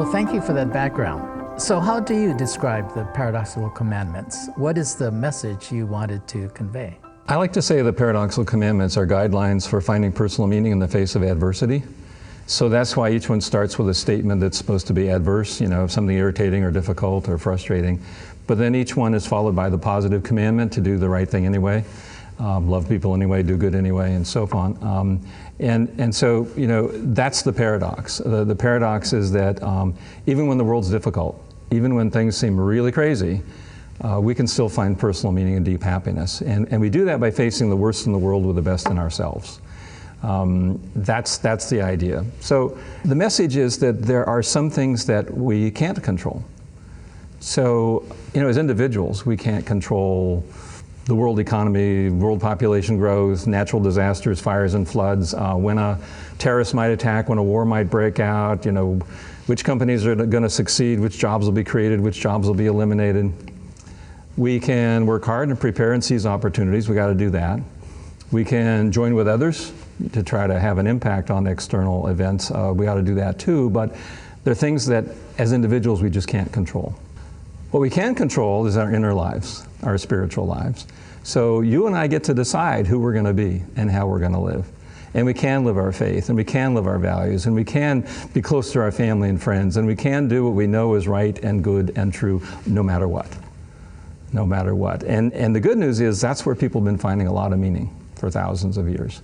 Well, thank you for that background. So how do you describe the Paradoxical Commandments? What is the message you wanted to convey? I like to say the Paradoxical Commandments are guidelines for finding personal meaning in the face of adversity. So that's why each one starts with a statement that's supposed to be adverse, something irritating or difficult or frustrating. But then each one is followed by the positive commandment to do the right thing anyway, love people anyway, do good anyway, and so on. And so, that's the paradox. The paradox is that even when the world's difficult, even when things seem really crazy, we can still find personal meaning and deep happiness. And we do that by facing the worst in the world with the best in ourselves. That's the idea. So the message is that there are some things that we can't control. So, as individuals, we can't control the world economy, world population growth, natural disasters, fires and floods, when a terrorist might attack, when a war might break out, which companies are going to succeed, which jobs will be created, which jobs will be eliminated. We can work hard and prepare and seize opportunities. We got to do that. We can join with others to try to have an impact on external events. We ought to do that too, but there are things that as individuals we just can't control. What we can control is our inner lives, our spiritual lives. So you and I get to decide who we're going to be and how we're going to live. And we can live our faith, and we can live our values, and we can be close to our family and friends, and we can do what we know is right and good and true no matter what. No matter what. And the good news is that's where people have been finding a lot of meaning for thousands of years.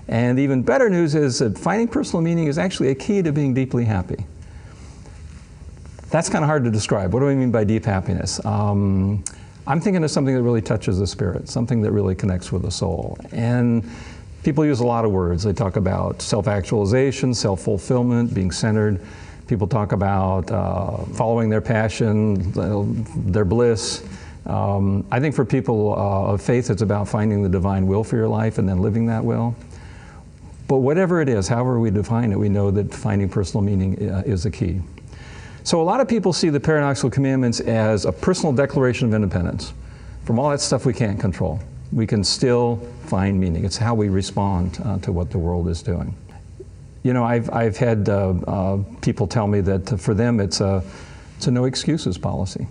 And the even better news is that finding personal meaning is actually a key to being deeply happy. That's kind of hard to describe. What do I mean by deep happiness? I'm thinking of something that really touches the spirit, something that really connects with the soul. And people use a lot of words. They talk about self-actualization, self-fulfillment, being centered. People talk about following their passion, their bliss. I think for people of faith, it's about finding the divine will for your life and then living that will. But whatever it is, however we define it, we know that finding personal meaning is the key. So a lot of people see the Paradoxical Commandments as a personal declaration of independence. From all that stuff we can't control, we can still find meaning. It's how we respond to what the world is doing. I've had people tell me that for them it's a no excuses policy.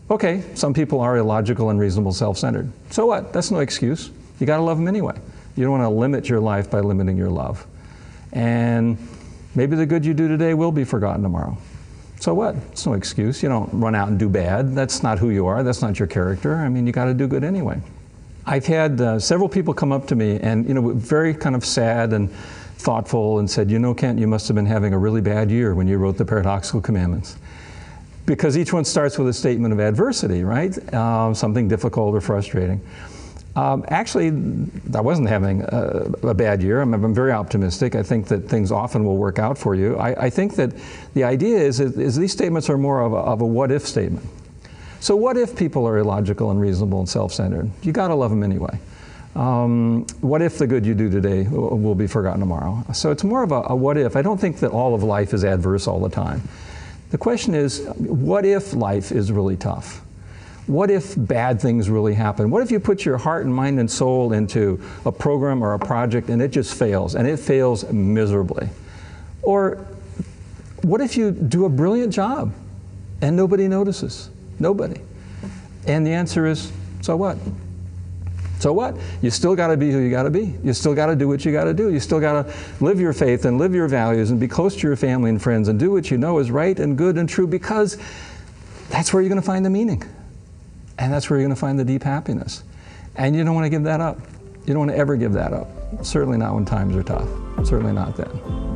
Okay, some people are illogical, unreasonable, self-centered. So what? That's no excuse. You got to love them anyway. You don't want to limit your life by limiting your love. And maybe the good you do today will be forgotten tomorrow. So what? It's no excuse. You don't run out and do bad. That's not who you are. That's not your character. I mean, you got to do good anyway. I've had several people come up to me and, very kind of sad and thoughtful and said, Kent, you must have been having a really bad year when you wrote the Paradoxical Commandments. Because each one starts with a statement of adversity, right? Something difficult or frustrating. Actually, I wasn't having a bad year. I'm very optimistic. I think that things often will work out for you. I think that the idea is these statements are more of a what-if statement. So what if people are illogical, unreasonable, and self-centered? You got to love them anyway. What if the good you do today will be forgotten tomorrow? So it's more of a what if. I don't think that all of life is adverse all the time. The question is, what if life is really tough? What if bad things really happen? What if you put your heart and mind and soul into a program or a project and it just fails, and it fails miserably? Or what if you do a brilliant job and nobody notices? Nobody. And the answer is, so what? So what? You still got to be who you got to be. You still got to do what you got to do. You still got to live your faith and live your values and be close to your family and friends and do what you know is right and good and true, because that's where you're going to find the meaning. And that's where you're going to find the deep happiness. And you don't want to give that up. You don't want to ever give that up. Certainly not when times are tough. Certainly not then.